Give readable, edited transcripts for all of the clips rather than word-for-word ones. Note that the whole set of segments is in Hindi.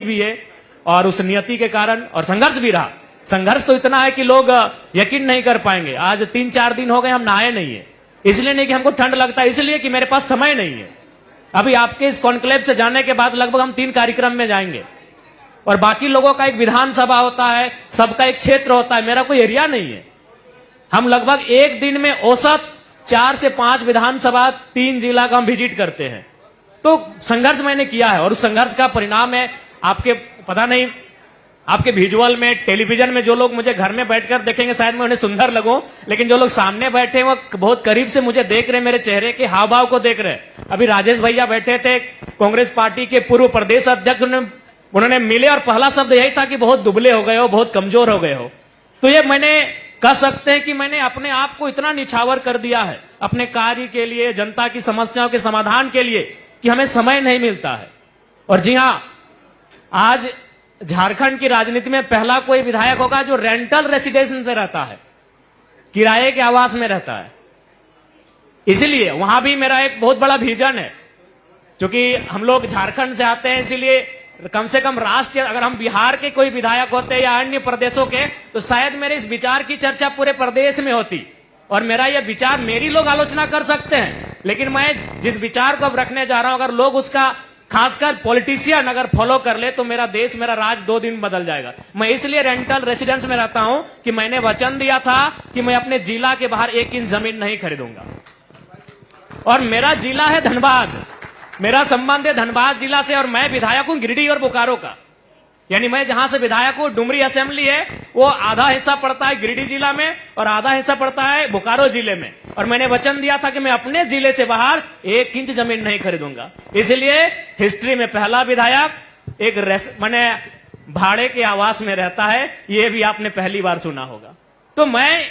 भी है और उस नियति के कारण और संघर्ष भी रहा। संघर्ष तो इतना है कि लोग यकीन नहीं कर पाएंगे। आज 3-4 दिन हो गए हम नहाए नहीं है, इसलिए नहीं कि हमको ठंड लगता है, इसलिए कि मेरे पास समय नहीं है। अभी आपके इस कॉन्क्लेव से जाने के बाद लगभग हम 3 कार्यक्रम में जाएंगे और बाकी लोगों का एक विधानसभा होता है, सबका एक क्षेत्र होता है, मेरा कोई एरिया नहीं है। हम लगभग एक दिन में औसत 4 से 5 विधानसभा 3 जिला का हम विजिट करते हैं। तो संघर्ष मैंने किया है और उस संघर्ष का परिणाम है आपके पता नहीं, आपके विजुअल में, टेलीविजन में जो लोग मुझे घर में बैठकर देखेंगे शायद मैं उन्हें सुंदर लगूं, लेकिन जो लोग सामने बैठे वो बहुत करीब से मुझे देख रहे, मेरे चेहरे के हाव भाव को देख रहे। अभी राजेश भैया बैठे थे, कांग्रेस पार्टी के पूर्व प्रदेश अध्यक्ष, उन्होंने मिले और पहला शब्द यही था कि बहुत दुबले हो गए हो, बहुत कमजोर हो गए हो। तो ये मैंने कह सकते हैं कि मैंने अपने आप को इतना निछावर कर दिया है अपने कार्य के लिए, जनता की समस्याओं के समाधान के लिए, कि हमें समय नहीं मिलता है। और जी हां, आज झारखंड की राजनीति में पहला कोई विधायक होगा जो रेंटल रेसिडेंस में रहता है, किराए के आवास में रहता है। इसीलिए वहां भी मेरा एक बहुत बड़ा विजन है, क्योंकि हम लोग झारखंड से आते हैं, इसीलिए कम से कम राष्ट्रीय, अगर हम बिहार के कोई विधायक होते या अन्य प्रदेशों के, तो शायद मेरे इस विचार की चर्चा पूरे प्रदेश में होती और मेरा यह विचार, मेरी लोग आलोचना कर सकते हैं, लेकिन मैं जिस विचार को अब रखने जा रहा हूं, अगर लोग उसका, खासकर पॉलिटिशियन अगर फॉलो कर ले, तो मेरा देश, मेरा राज 2 दिन बदल जाएगा। मैं इसलिए रेंटल रेसिडेंस में रहता हूं कि मैंने वचन दिया था कि मैं अपने जिला के बाहर 1 इंच जमीन नहीं खरीदूंगा। और मेरा जिला है धनबाद, मेरा संबंध है धनबाद जिला से, और मैं विधायक हूं गिरिडीह और बोकारो का। यानी मैं जहां से विधायक हूं, डुमरी असेंबली है, वो आधा हिस्सा पड़ता है गिरिडीह जिला में और आधा हिस्सा पड़ता है बोकारो जिले में। और मैंने वचन दिया था कि मैं अपने जिले से बाहर 1 इंच जमीन नहीं खरीदूंगा। इसलिए हिस्ट्री में पहला विधायक एक मैंने भाड़े के आवास में रहता है, ये भी आपने पहली बार सुना होगा। तो मैं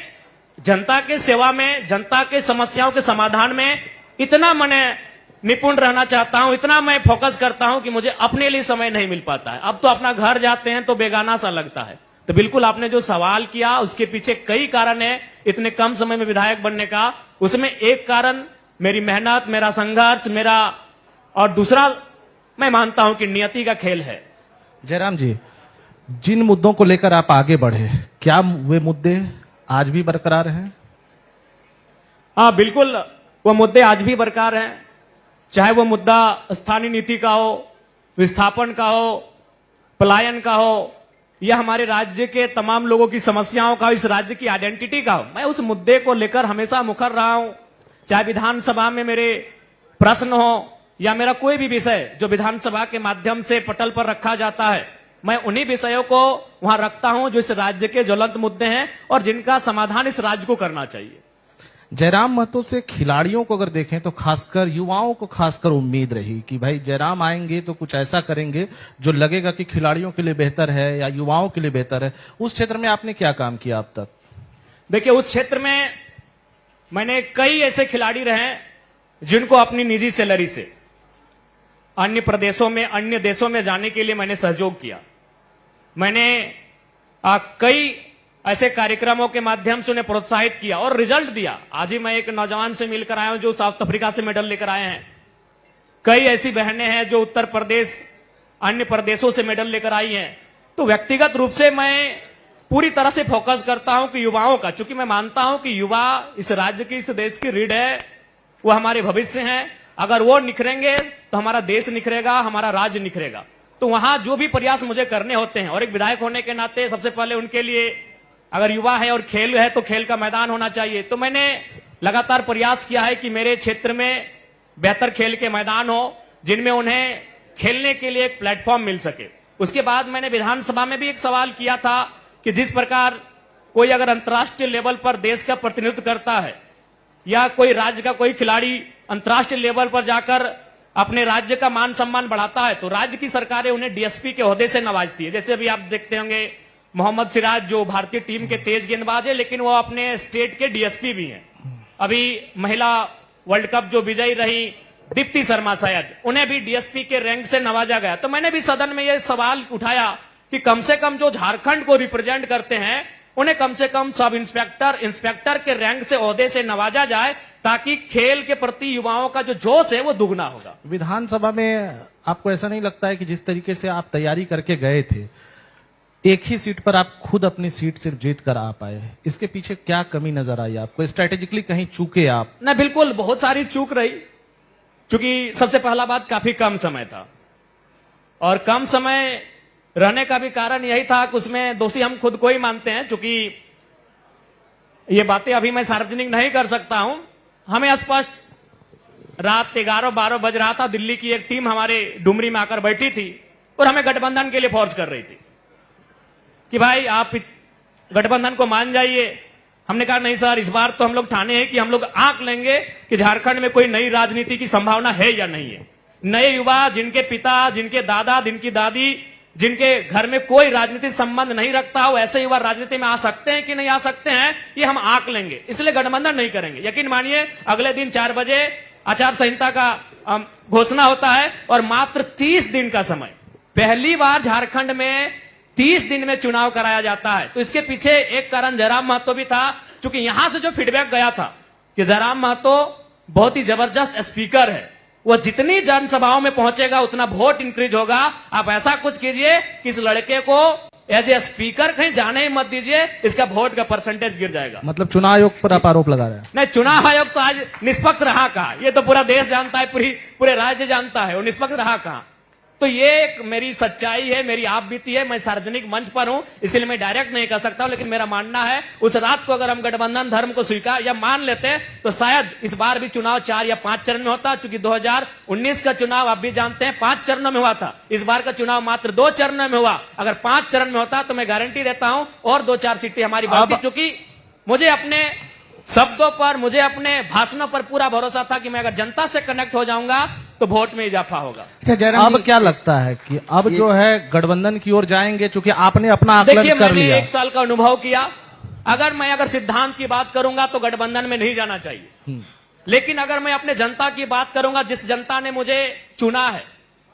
जनता के सेवा में, जनता के समस्याओं के समाधान में इतना मैंने निपुण रहना चाहता हूं, इतना मैं फोकस करता हूं कि मुझे अपने लिए समय नहीं मिल पाता है। अब तो अपना घर जाते हैं तो बेगाना सा लगता है। तो बिल्कुल आपने जो सवाल किया उसके पीछे कई कारण है इतने कम समय में विधायक बनने का। उसमें एक कारण मेरी मेहनत, मेरा संघर्ष, मेरा, और दूसरा मैं मानता हूं कि नियति का खेल है। जयराम जी, जिन मुद्दों को लेकर आप आगे बढ़े, क्या वे मुद्दे आज भी बरकरार हैं? हाँ बिल्कुल, वो मुद्दे आज भी बरकरार हैं। चाहे वो मुद्दा स्थानीय नीति का हो, विस्थापन का हो, पलायन का हो, या हमारे राज्य के तमाम लोगों की समस्याओं का, इस राज्य की आइडेंटिटी का हो, मैं उस मुद्दे को लेकर हमेशा मुखर रहा हूं। चाहे विधानसभा में मेरे प्रश्न हो या मेरा कोई भी विषय जो विधानसभा के माध्यम से पटल पर रखा जाता है, मैं उन्हीं विषयों को वहां रखता हूं जो इस राज्य के ज्वलंत मुद्दे हैं और जिनका समाधान इस राज्य को करना चाहिए। जयराम महतो से खिलाड़ियों को अगर देखें तो खासकर युवाओं को खासकर उम्मीद रही कि भाई जयराम आएंगे तो कुछ ऐसा करेंगे जो लगेगा कि खिलाड़ियों के लिए बेहतर है या युवाओं के लिए बेहतर है। उस क्षेत्र में आपने क्या काम किया अब तक? देखिए, उस क्षेत्र में मैंने कई ऐसे खिलाड़ी रहे जिनको अपनी निजी सैलरी से अन्य प्रदेशों में, अन्य देशों में जाने के लिए मैंने सहयोग किया। मैंने कई ऐसे कार्यक्रमों के माध्यम से उन्हें प्रोत्साहित किया और रिजल्ट दिया। आज ही मैं एक नौजवान से मिलकर आया हूं जो साउथ अफ्रीका से मेडल लेकर आए हैं। कई ऐसी बहनें हैं जो उत्तर प्रदेश, अन्य प्रदेशों से मेडल लेकर आई हैं। तो व्यक्तिगत रूप से मैं पूरी तरह से फोकस करता हूं कि युवाओं का, चूंकि मैं मानता हूं कि युवा इस राज्य की, इस देश की रीढ़ है, वो हमारे भविष्य हैं। अगर वो निखरेंगे तो हमारा देश निखरेगा, हमारा राज्य निखरेगा। तो वहां जो भी प्रयास मुझे करने होते हैं, और एक विधायक होने के नाते सबसे पहले उनके लिए, अगर युवा है और खेल है तो खेल का मैदान होना चाहिए। तो मैंने लगातार प्रयास किया है कि मेरे क्षेत्र में बेहतर खेल के मैदान हो, जिनमें उन्हें खेलने के लिए एक प्लेटफॉर्म मिल सके। उसके बाद मैंने विधानसभा में भी एक सवाल किया था कि जिस प्रकार कोई अगर अंतर्राष्ट्रीय लेवल पर देश का प्रतिनिधित्व करता है या कोई राज्य का कोई खिलाड़ी अंतर्राष्ट्रीय लेवल पर जाकर अपने राज्य का मान सम्मान बढ़ाता है, तो राज्य की सरकारें उन्हें डीएसपी के ओहदे से नवाजती है। जैसे अभी आप देखते होंगे मोहम्मद सिराज जो भारतीय टीम के तेज गेंदबाज है, लेकिन वो अपने स्टेट के डीएसपी भी हैं। अभी महिला वर्ल्ड कप जो विजयी रही दीप्ति शर्मा, शायद उन्हें भी डीएसपी के रैंक से नवाजा गया। तो मैंने भी सदन में यह सवाल उठाया कि कम से कम जो झारखंड को रिप्रेजेंट करते हैं उन्हें कम से कम सब इंस्पेक्टर, इंस्पेक्टर के रैंक से, ओहदे से नवाजा जाए, ताकि खेल के प्रति युवाओं का जो जोश है वो दुगना होगा। विधानसभा में आपको ऐसा नहीं लगता है कि जिस तरीके से आप तैयारी करके गए थे, एक ही सीट पर आप खुद अपनी सीट सिर्फ जीत कर आ पाए, इसके पीछे क्या कमी नजर आई आपको? स्ट्रेटेजिकली कहीं चूके आप? ना बिल्कुल बहुत सारी चूक रही, क्योंकि सबसे पहला बात काफी कम समय था, और कम समय रहने का भी कारण यही था कि उसमें दोषी हम खुद को ही मानते हैं, क्योंकि ये बातें अभी मैं सार्वजनिक नहीं कर सकता हूं। हमें स्पष्ट रात 11-12 बज रहा था, दिल्ली की एक टीम हमारे डुमरी में आकर बैठी थी और हमें गठबंधन के लिए फोर्स कर रही थी कि भाई आप गठबंधन को मान जाइए। हमने कहा नहीं सर, इस बार तो हम लोग ठाने हैं कि हम लोग आंक लेंगे कि झारखंड में कोई नई राजनीति की संभावना है या नहीं है। नए युवा, जिनके पिता, जिनके दादा, जिनकी दादी, जिनके घर में कोई राजनीतिक संबंध नहीं रखता हो, ऐसे युवा राजनीति में आ सकते हैं कि नहीं आ सकते हैं, ये हम आंक लेंगे, इसलिए गठबंधन नहीं करेंगे। यकीन मानिए अगले दिन 4 बजे आचार संहिता का घोषणा होता है और मात्र 30 दिन का समय, पहली बार झारखंड में 30 दिन में चुनाव कराया जाता है। तो इसके पीछे एक कारण जयराम महतो भी था, क्योंकि यहां से जो फीडबैक गया था कि जयराम महतो बहुत ही जबरदस्त स्पीकर है, वो जितनी जनसभाओं में पहुंचेगा उतना वोट इंक्रीज होगा। आप ऐसा कुछ कीजिए कि इस लड़के को एज ए स्पीकर कहीं जाने ही मत दीजिए, इसका वोट का परसेंटेज गिर जाएगा। मतलब चुनाव आयोग पर आप आरोप लगा रहे हैं? नहीं, चुनाव आयोग तो आज निष्पक्ष रहा कहा, ये तो पूरा देश जानता है, पूरे राज्य जानता है, वो निष्पक्ष रहा कहा। तो ये एक मेरी सच्चाई है, मेरी आप बीती है। मैं सार्वजनिक मंच पर हूं, इसलिए मैं डायरेक्ट नहीं कर सकता हूं, लेकिन मेरा मानना है उस रात को अगर हम गठबंधन धर्म को स्वीकार या मान लेते तो शायद इस बार भी चुनाव 4 या 5 चरण में होता, क्योंकि 2019 का चुनाव आप भी जानते हैं 5 चरणों में हुआ था। इस बार का चुनाव मात्र 2 चरणों में हुआ। अगर 5 चरण में होता तो मैं गारंटी देता हूं और 2-4 सीटें हमारी बढ़ती, क्योंकि मुझे अपने शब्दों पर, मुझे अपने भाषणों पर पूरा भरोसा था कि मैं अगर जनता से कनेक्ट हो जाऊंगा तो वोट में इजाफा होगा। अच्छा जयराम, अब क्या लगता है कि अब जो है गठबंधन की ओर जाएंगे, चूंकि आपने अपना आकलन कर लिया? देखिए, मैंने 1 साल का अनुभव किया। अगर सिद्धांत की बात करूंगा तो गठबंधन में नहीं जाना चाहिए, लेकिन अगर मैं अपने जनता की बात करूंगा, जिस जनता ने मुझे चुना है,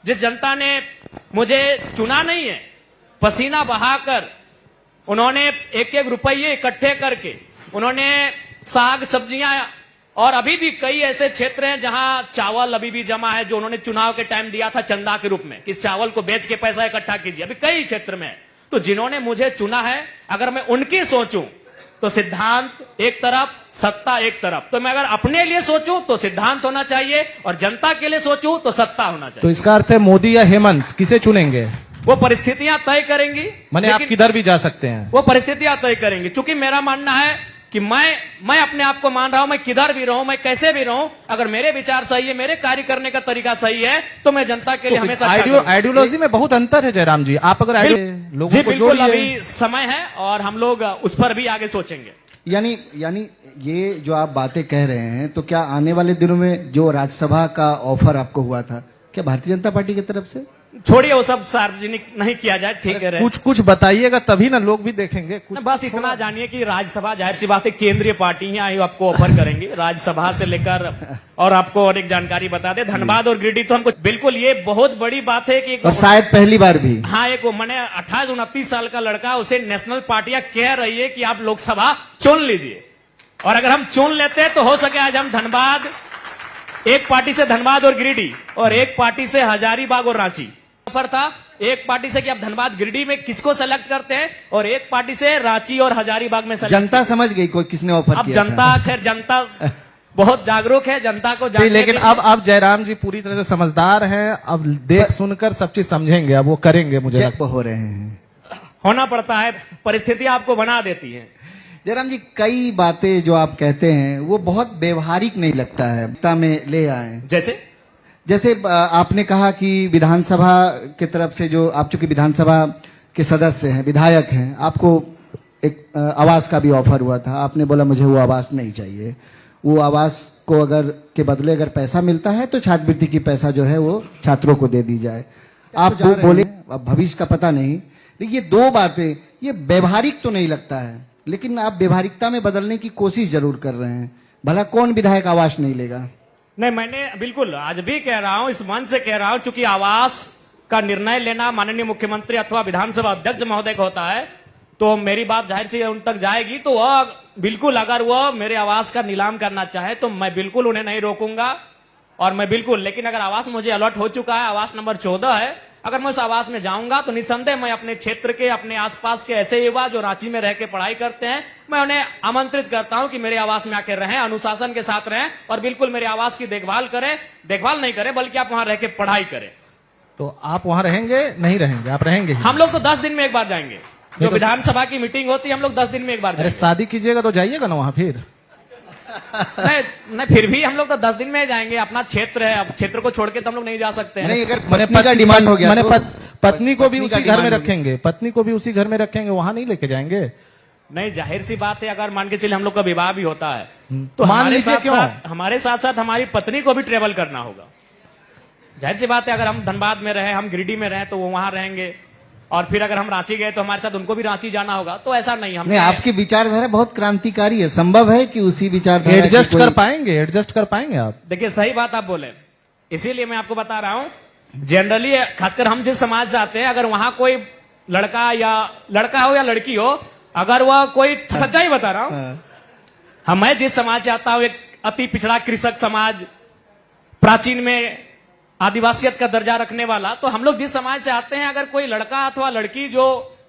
जिस जनता ने मुझे चुना नहीं है, पसीना बहाकर उन्होंने 1-1 रुपये इकट्ठे करके उन्होंने साग सब्जियां, और अभी भी कई ऐसे क्षेत्र हैं जहां चावल अभी भी जमा है, जो उन्होंने चुनाव के टाइम दिया था चंदा के रूप में, कि इस चावल को बेच के पैसा इकट्ठा कीजिए, अभी कई क्षेत्र में है। तो जिन्होंने मुझे चुना है, अगर मैं उनकी सोचूं तो सिद्धांत एक तरफ, सत्ता एक तरफ। तो मैं अगर अपने लिए सोचूं तो सिद्धांत होना चाहिए, और जनता के लिए सोचूं तो सत्ता होना चाहिए। तो इसका अर्थ है मोदी या हेमंत, किसे चुनेंगे? वो परिस्थितियां तय करेंगी। माने आप किधर भी जा सकते हैं, वो परिस्थितियां तय करेंगी। चूंकि मेरा मानना है कि मैं अपने आप को मान रहा हूं, मैं किधर भी रहूं, मैं कैसे भी रहूं, अगर मेरे विचार सही है, मेरे कार्य करने का तरीका सही है, तो मैं जनता के लिए हमेशा आइडियोलॉजी में बहुत अंतर है जयराम जी। आप अगर लोगों को बिल्कुल अभी समय है और हम लोग उस पर भी आगे सोचेंगे। यानी ये जो आप बातें कह रहे हैं, तो क्या आने वाले दिनों में जो राज्यसभा का ऑफर आपको हुआ था, क्या भारतीय जनता पार्टी की तरफ से? छोड़िए, वो सब सार्वजनिक नहीं किया जाए, ठीक है? कुछ बताइएगा, तभी ना लोग भी देखेंगे। बस इतना जानिए कि राज्यसभा, जाहिर सी बात है, केंद्रीय पार्टी ही आई आपको ऑफर करेंगी, राज्यसभा से लेकर। और आपको और एक जानकारी बता दे, धनबाद और गिरिडीह तो हमको बिल्कुल, ये बहुत बड़ी बात है कि और शायद पहली बार भी, हाँ, एक मैंने 28-29 साल का लड़का, उसे नेशनल पार्टियां कह रही है कि आप लोकसभा चुन लीजिए, और अगर हम चुन लेते हैं तो हो सके आज हम धनबाद, एक पार्टी से धनबाद और गिरिडीह और एक पार्टी से हजारीबाग और रांची पर था, एक पार्टी से कि आप धनबाद गिरिडीह में किसको सेलेक्ट करते हैं, और एक पार्टी से रांची और हजारीबाग में सेलेक्ट। जनता समझ गई कोई किसने ऑफर अब किया जनता, खैर जनता बहुत जागरूक है, जनता को लेकिन अब जयराम जी पूरी तरह से समझदार हैं, अब देख सुनकर सब चीज समझेंगे, अब वो करेंगे, मुझे लगता हो रहे हैं, होना पड़ता है, परिस्थितियां आपको बना देती हैं। जयराम जी, कई बातें जो आप कहते हैं वो बहुत व्यवहारिक नहीं लगता है, में ले आए। जैसे आपने कहा कि विधानसभा की तरफ से, जो आप चूंकि विधानसभा के सदस्य हैं, विधायक हैं, आपको एक आवास का भी ऑफर हुआ था, आपने बोला मुझे वो आवास नहीं चाहिए, वो आवास को अगर के बदले अगर पैसा मिलता है तो छात्रवृत्ति की पैसा जो है वो छात्रों को दे दी जाए। आप वो बोले, अब भविष्य का पता नहीं, लेकिन ये 2 बातें, ये व्यवहारिक तो नहीं लगता है, लेकिन आप व्यवहारिकता में बदलने की कोशिश जरूर कर रहे हैं। भला कौन विधायक आवास नहीं लेगा? नहीं, मैंने बिल्कुल आज भी कह रहा हूं, इस मन से कह रहा हूं, चूंकि आवास का निर्णय लेना माननीय मुख्यमंत्री अथवा विधानसभा अध्यक्ष महोदय का होता है, तो मेरी बात जाहिर से उन तक जाएगी। तो वह बिल्कुल, अगर वह मेरे आवास का नीलाम करना चाहे तो मैं बिल्कुल उन्हें नहीं रोकूंगा, और मैं बिल्कुल, लेकिन अगर आवास मुझे अलॉट हो चुका है, आवास नंबर 14 है, अगर मैं उस आवास में जाऊंगा तो निस्संदेह मैं अपने क्षेत्र के, अपने आसपास के ऐसे युवा जो रांची में रह के पढ़ाई करते हैं, मैं उन्हें आमंत्रित करता हूं कि मेरे आवास में आकर रहें, अनुशासन के साथ रहें और बिल्कुल मेरे आवास की देखभाल करें। देखभाल नहीं करें बल्कि आप वहां रह के पढ़ाई करें। तो आप वहां रहेंगे नहीं रहेंगे? आप रहेंगे ही? हम लोग तो 10 दिन में एक बार जाएंगे। जो विधानसभा की मीटिंग होती है हम लोग 10 दिन में एक बार अरे जाएंगे। शादी कीजिएगा तो जाइएगा ना वहां फिर। नहीं, फिर भी हम लोग तो 10 दिन में जाएंगे। अपना क्षेत्र है, अब क्षेत्र को छोड़ के तो हम लोग नहीं जा सकते हैं। नहीं, अगर पत्नी का डिमांड हो गया मैंने तो पत्नी को भी पत्नी का उसी घर में डिमांड हो रखेंगे, पत्नी को भी उसी घर में रखेंगे, वहां नहीं लेके जाएंगे? नहीं, जाहिर सी बात है, अगर मान के चलिए हम लोग का विवाह भी होता है तो मान हमारे लीजिए साथ क्यों? हमारे साथ साथ हमारी पत्नी को भी ट्रेवल करना होगा। जाहिर सी बात है, अगर हम धनबाद में रहे, हम गिरिडीह में रहे तो वो वहां रहेंगे, और फिर अगर हम रांची गए तो हमारे साथ उनको भी रांची जाना होगा। तो ऐसा नहीं, हम नहीं, आपकी विचारधारा बहुत क्रांतिकारी है। संभव है कि उसी विचारधारा की एडजस्ट कोई- कर पाएंगे? एडजस्ट कर पाएंगे आप? देखिए, सही बात आप बोले, इसीलिए मैं आपको बता रहा हूं, जनरली खासकर हम जिस समाज से आते हैं, अगर वहां कोई लड़का हो या लड़की हो, अगर वह कोई सच्चाई बता रहा हूं, मैं जिस समाज से आता हूं, एक अति पिछड़ा कृषक समाज, प्राचीन में आदिवासियत का दर्जा रखने वाला, तो हम लोग जिस समाज से आते हैं, अगर कोई लड़का अथवा लड़की जो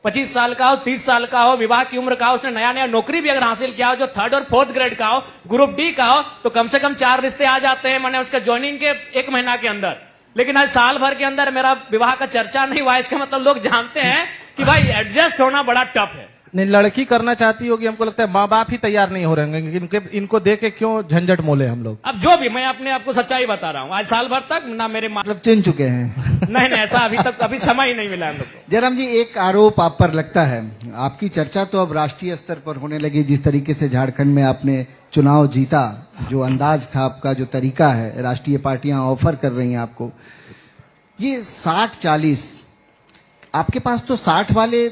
25 साल का हो, 30 साल का हो, विवाह की उम्र का हो, उसने नया नया नौकरी भी अगर हासिल किया हो, जो 3rd और 4th ग्रेड का हो, ग्रुप डी का हो, तो कम से कम 4 रिश्ते आ जाते हैं मैंने उसके ज्वाइनिंग के 1 महीना के अंदर। लेकिन आज साल भर के अंदर मेरा विवाह का चर्चा नहीं हुआ, इसका मतलब लोग जानते हैं कि भाई एडजस्ट होना बड़ा टफ है। नहीं, लड़की करना चाहती होगी, हमको लगता है माँ बाप ही तैयार नहीं हो रहे होंगे, इनको देख के क्यों झंझट मोले हम लोग। अब जो भी, मैं अपने आपको सच्चाई बता रहा हूं, आज साल भर तक ना मेरे मतलब चुन चुके हैं। नहीं, ऐसा अभी समय ही नहीं मिला हम लोग को। जयराम जी, एक आरोप आप पर लगता है, आपकी चर्चा तो अब राष्ट्रीय स्तर पर होने लगी, जिस तरीके से झारखंड में आपने चुनाव जीता, जो अंदाज था आपका, जो तरीका है, राष्ट्रीय पार्टियां ऑफर कर रही हैं आपको, ये 60-40, आपके पास तो 60 वाले